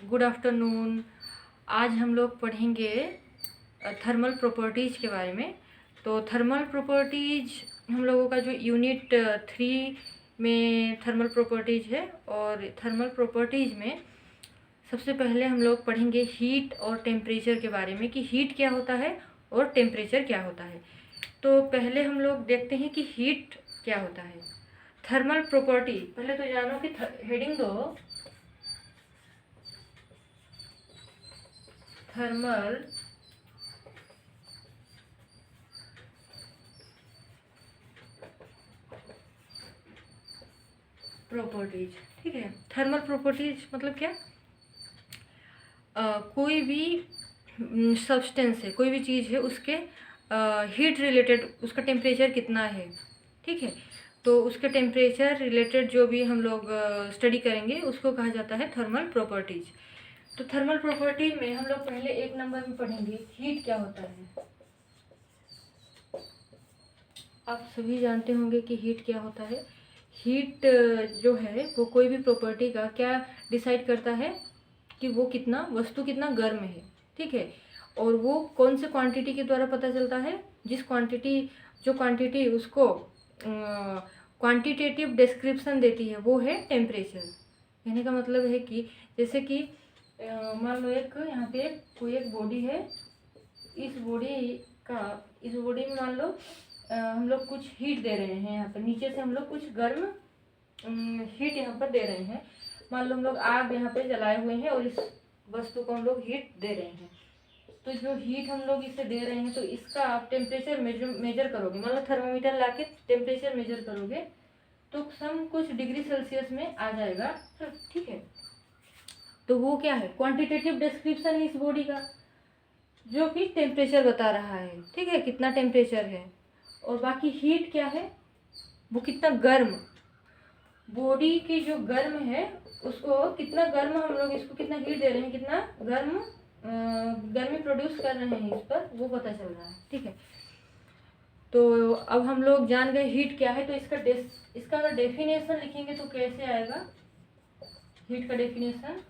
Good afternoon. आज हम लोग पढ़ेंगे थर्मल प्रॉपर्टीज़ के बारे में। तो थर्मल प्रॉपर्टीज़ हम लोगों का जो यूनिट 3 में थर्मल प्रॉपर्टीज़ है, और थर्मल प्रॉपर्टीज़ में सबसे पहले हम लोग पढ़ेंगे हीट और टेम्परेचर के बारे में कि हीट क्या होता है और टेम्परेचर क्या होता है। तो पहले हम लोग देखते हैं कि हीट क्या होता है। थर्मल प्रॉपर्टी पहले तो जानो कि हेडिंग दो, थर्मल प्रॉपर्टीज। ठीक है, थर्मल प्रॉपर्टीज मतलब क्या? कोई भी सब्सटेंस है, कोई भी चीज़ है, उसके हीट रिलेटेड उसका टेम्परेचर कितना है। ठीक है, तो उसके टेम्परेचर रिलेटेड जो भी हम लोग स्टडी करेंगे उसको कहा जाता है थर्मल प्रॉपर्टीज। तो थर्मल प्रॉपर्टी में हम लोग पहले 1 नंबर में पढ़ेंगे हीट क्या होता है। आप सभी जानते होंगे कि हीट क्या होता है। हीट जो है वो कोई भी प्रॉपर्टी का क्या डिसाइड करता है कि वो कितना वस्तु कितना गर्म है। ठीक है, और वो कौन से क्वांटिटी के द्वारा पता चलता है? जिस क्वांटिटी जो क्वांटिटी उसको क्वांटिटेटिव डिस्क्रिप्शन देती है वो है टेम्परेचर। कहने का मतलब है कि जैसे कि मान लो एक यहाँ पे कोई एक बॉडी है, इस बॉडी में मान लो हम लोग कुछ हीट दे रहे हैं। यहाँ पर नीचे से हम लोग कुछ गर्म हीट यहाँ पर दे रहे हैं। मान लो हम लोग आग यहाँ पे जलाए हुए हैं और इस वस्तु को हम लोग हीट दे रहे हैं। तो जो हीट हम लोग इसे दे रहे हैं तो इसका आप टेम्परेचर मेजर करोगे। मान लो थर्मोमीटर ला के टेम्परेचर मेजर करोगे तो सम कुछ डिग्री सेल्सियस में आ जाएगा। ठीक है, तो वो क्या है? क्वांटिटेटिव डिस्क्रिप्शन है इस बॉडी का, जो कि टेम्परेचर बता रहा है। ठीक है, कितना टेम्परेचर है। और बाकी हीट क्या है? वो कितना गर्म, बॉडी की जो गर्म है उसको कितना गर्म हम लोग इसको कितना हीट दे रहे हैं, कितना गर्म गर्मी प्रोड्यूस कर रहे हैं इस पर, वो पता चल रहा है। ठीक है, तो अब हम लोग जान गए हीट क्या है। तो इसका अगर डेफिनेशन लिखेंगे तो कैसे आएगा? हीट का definition,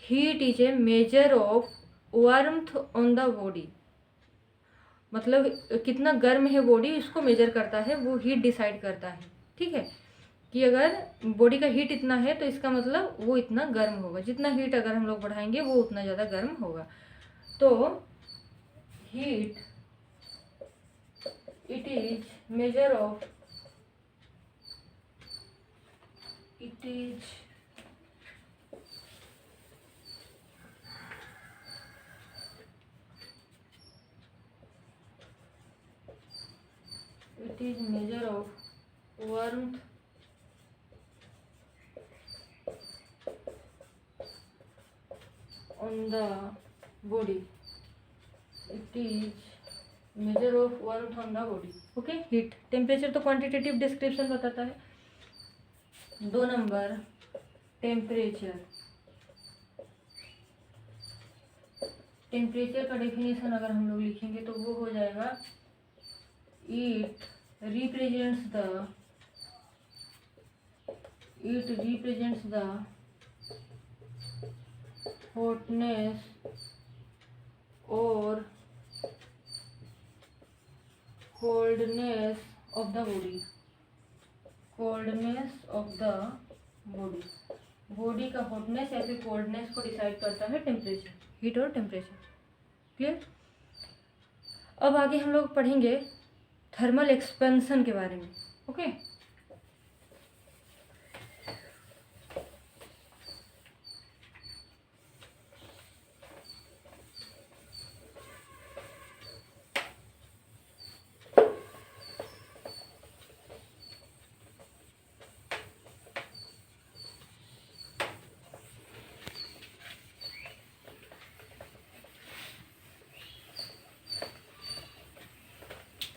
heat is a measure of warmth on the body. मतलब कितना गर्म है बॉडी उसको मेजर करता है, वो हीट डिसाइड करता है। ठीक है, कि अगर बॉडी का हीट इतना है तो इसका मतलब वो इतना गर्म होगा। जितना हीट अगर हम लोग बढ़ाएंगे वो उतना ज़्यादा गर्म होगा। तो heat it is measure of it is measure of warmth on the body. It is measure of warmth on the body. Okay, heat. Temperature तो क्वांटिटेटिव डिस्क्रिप्शन बताता है। 2 नंबर टेम्परेचर। टेम्परेचर का डेफिनेशन अगर हम लोग लिखेंगे तो वो हो जाएगा, it represents the hotness or coldness of the body। coldness of the body, body का हॉटनेस या फिर कोल्डनेस को डिसाइड करता है टेम्परेचर, हीट और टेम्परेचर। क्लियर? अब आगे हम लोग पढ़ेंगे थर्मल एक्सपेंशन के बारे में। Okay,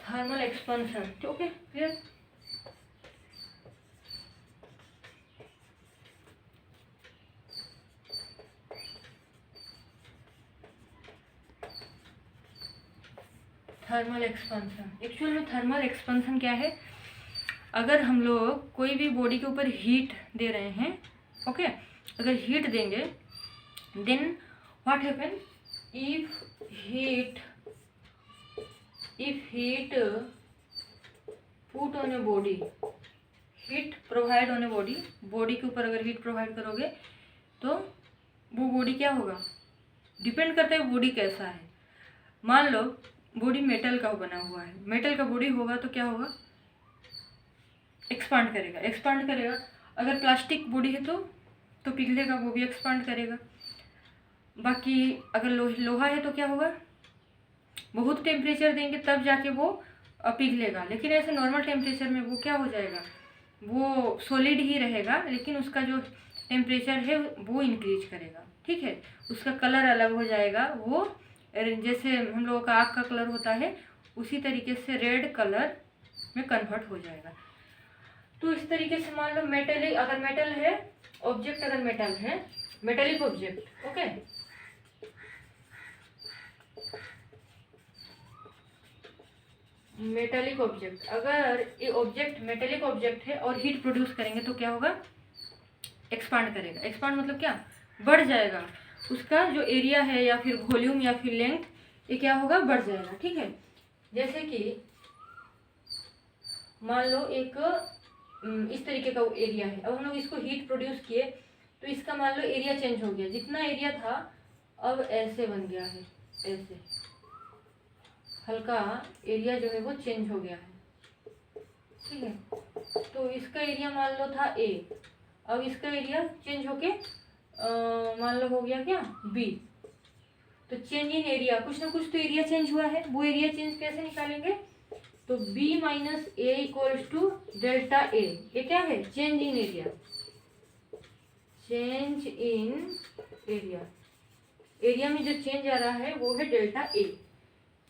thermal expansion. Okay, clear? Thermal expansion, actual में थर्मल एक्सपेंशन क्या है? अगर हम लोग कोई भी बॉडी के ऊपर हीट दे रहे हैं, ओके, अगर हीट देंगे then what happen, if heat put on a body, heat provide on a body, body के ऊपर अगर हीट प्रोवाइड करोगे तो वो बॉडी क्या होगा, डिपेंड करता है बॉडी कैसा है। मान लो बॉडी मेटल का बना हुआ है, मेटल का बॉडी होगा तो क्या होगा, एक्सपांड करेगा। अगर प्लास्टिक बॉडी है तो पिघलेगा, वो भी एक्सपांड करेगा। बाकी अगर लोहा है तो क्या होगा, बहुत टेम्परेचर देंगे तब जाके वो पिघलेगा, लेकिन ऐसे नॉर्मल टेम्परेचर में वो क्या हो जाएगा, वो सॉलिड ही रहेगा, लेकिन उसका जो टेम्परेचर है वो इंक्रीज करेगा। ठीक है, उसका कलर अलग हो जाएगा, वो जैसे हम लोगों का आँख का कलर होता है उसी तरीके से रेड कलर में कन्वर्ट हो जाएगा। तो इस तरीके से मान लो मेटल, अगर मेटल है ऑब्जेक्ट, अगर मेटल है metallic object, okay, metallic object, अगर ये ऑब्जेक्ट मेटेलिक ऑब्जेक्ट है और हीट प्रोड्यूस करेंगे तो क्या होगा, एक्सपांड करेगा। एक्सपांड मतलब क्या, बढ़ जाएगा, उसका जो एरिया है या फिर वॉल्यूम या फिर लेंथ, ये क्या होगा, बढ़ जाएगा। ठीक है, जैसे कि मान लो एक इस तरीके का एरिया है, अब हम लोग इसको हीट प्रोड्यूस किए तो इसका मान लो एरिया चेंज हो गया, जितना एरिया था अब ऐसे बन गया है, ऐसे हल्का एरिया जो है वो चेंज हो गया है। ठीक है, तो इसका एरिया मान लो था A, अब इसका एरिया चेंज होके मान लो हो गया क्या B। तो चेंज इन एरिया, कुछ ना कुछ तो एरिया चेंज हुआ है, वो एरिया चेंज कैसे निकालेंगे, तो B minus A equals to delta A, ये क्या है, change in area, change in area, area में जो चेंज आ रहा है वो है डेल्टा A,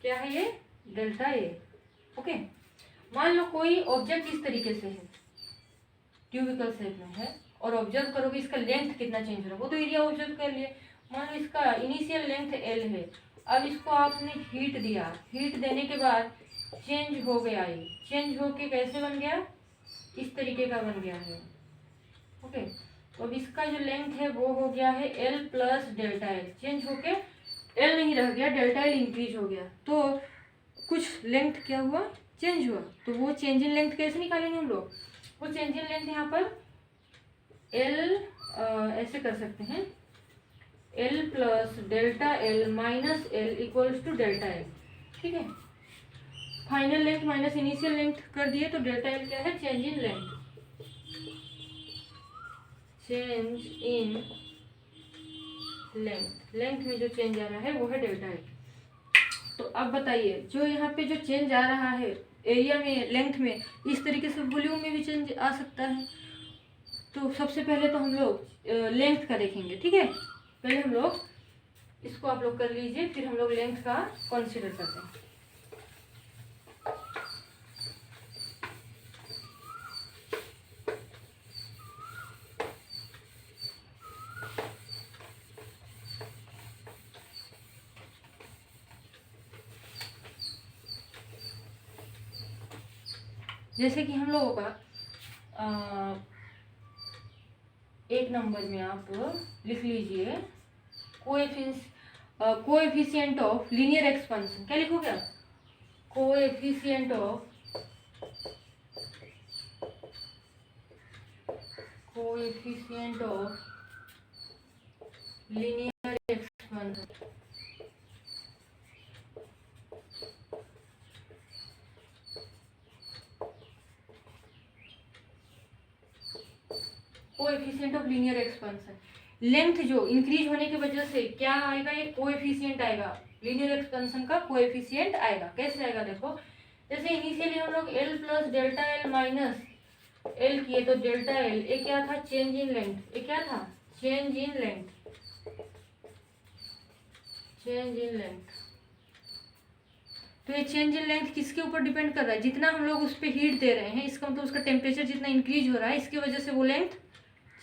क्या है ये, डेल्टा A। ओके, मान लो कोई ऑब्जेक्ट इस तरीके से है, क्यूबिकल शेप में है, और ऑब्जर्व करोगे इसका लेंथ कितना चेंज हो रहा है, वो तो एरिया ऑब्जर्व कर लिए। मान लो इसका इनिशियल लेंथ L है, अब इसको आपने हीट दिया, हीट देने के बाद चेंज हो गया, ये चेंज होके कैसे बन गया, इस तरीके का बन गया है। ओके, तो अब इसका जो लेंथ है वो हो गया है L plus delta L, change होके L नहीं रह गया, डेल्टा L इंक्रीज हो गया, तो कुछ लेंथ क्या हुआ, चेंज हुआ। तो वो चेंज इन लेंथ कैसे निकालेंगे हम लोग, वो चेंज इन लेंथ यहाँ पर L ऐसे कर सकते हैं, L plus delta L minus L equals to delta L। ठीक है, final length minus initial length कर दिए तो डेल्टा L क्या है, change in length, change in length, length में जो चेंज आ रहा है वो है डेल्टा L। तो अब बताइए, जो यहाँ पे जो चेंज आ रहा है एरिया में, लेंथ में, इस तरीके से वॉल्यूम में भी चेंज आ सकता है। तो सबसे पहले तो हम लोग लेंथ का देखेंगे। ठीक है, पहले हम लोग इसको आप लोग कर लीजिए, फिर हम लोग लेंथ का कंसीडर करते हैं। जैसे कि हम लोगों का एक नंबर में आप लिख लीजिए कोएफिशिएंट ऑफ लीनियर एक्सपेंशन, क्या लिखोगे आप, coefficient of linear expansion, coefficient of linear expansion, length जो इंक्रीज होने की वजह से क्या आएगा, ये कोएफिशिएंट आएगा, लीनियर एक्सपेंशन का कोएफिशिएंट आएगा। कैसे आएगा देखो, जैसे इनिशियली हम लोग L plus delta L minus L किए तो डेल्टा L, ये क्या था, चेंज इन लेंथ, ये क्या था, change in length, change in length. तो ये चेंज इन लेंथ किसके ऊपर डिपेंड कर रहा है, जितना हम लोग उस पर हीट दे रहे हैं, इसका मतलब उसका टेम्परेचर जितना इंक्रीज हो रहा है, इसकी वजह से वो लेंथ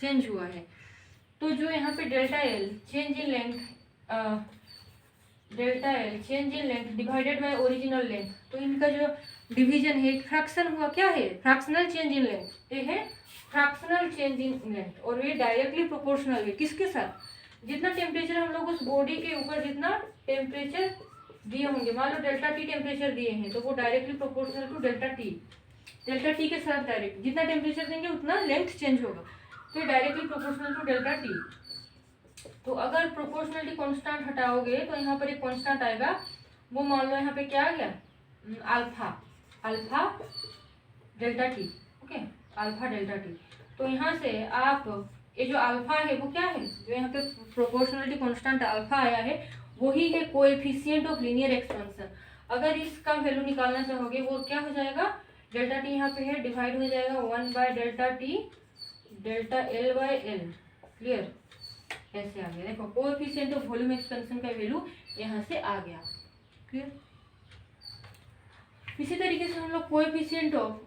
चेंज हुआ है। तो जो यहाँ पे delta L change in length, delta L change in length divided by original length, तो इनका जो डिवीजन है, फ्रैक्शन हुआ, क्या है, फ्रैक्शनल चेंज इन लेंथ, ये है फ्रैक्शनल चेंज इन लेंथ, और ये डायरेक्टली प्रोपोर्शनल है किसके साथ, जितना टेम्परेचर हम लोग उस बॉडी के ऊपर जितना टेम्परेचर दिए होंगे, मान लो डेल्टा टी टेम्परेचर दिए हैं तो वो directly proportional to delta T के साथ डायरेक्ट जितना टेम्परेचर देंगे उतना लेंथ चेंज होगा, तो directly proportional to delta T. तो अगर प्रोपोर्शनलिटी कांस्टेंट हटाओगे तो यहाँ पर एक कांस्टेंट आएगा, वो मान लो यहाँ पे क्या आ गया, alpha delta T, okay, alpha delta T. तो यहाँ से आप ये जो अल्फा है वो क्या है, जो यहाँ पे प्रोपोर्शनलिटी कांस्टेंट अल्फा आया है वही है कोएफिशिएंट ऑफ लीनियर एक्सपेंशन। अगर इसका वैल्यू निकालना चाहोगे वो क्या हो जाएगा, डेल्टा टी यहाँ पे है डिवाइड हो जाएगा 1 by delta T delta L by L, clear, ऐसे आ गया। देखो कोएफिशिएंट ऑफ वॉल्यूम एक्सपेंशन का वैल्यू यहाँ से आ गया, क्लियर। इसी तरीके से हम लोग कोएफिशिएंट ऑफ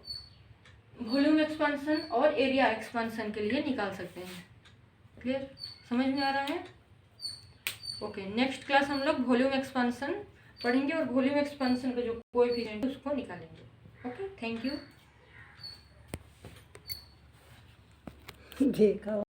वॉल्यूम एक्सपेंशन और एरिया एक्सपेंशन के लिए निकाल सकते हैं, क्लियर, समझ में आ रहा है। ओके, नेक्स्ट क्लास हम लोग वॉल्यूम एक्सपेंशन पढ़ेंगे और वॉल्यूम एक्सपेंशन का जो कोएफिशिएंट है उसको निकालेंगे। Okay, thank you. देखा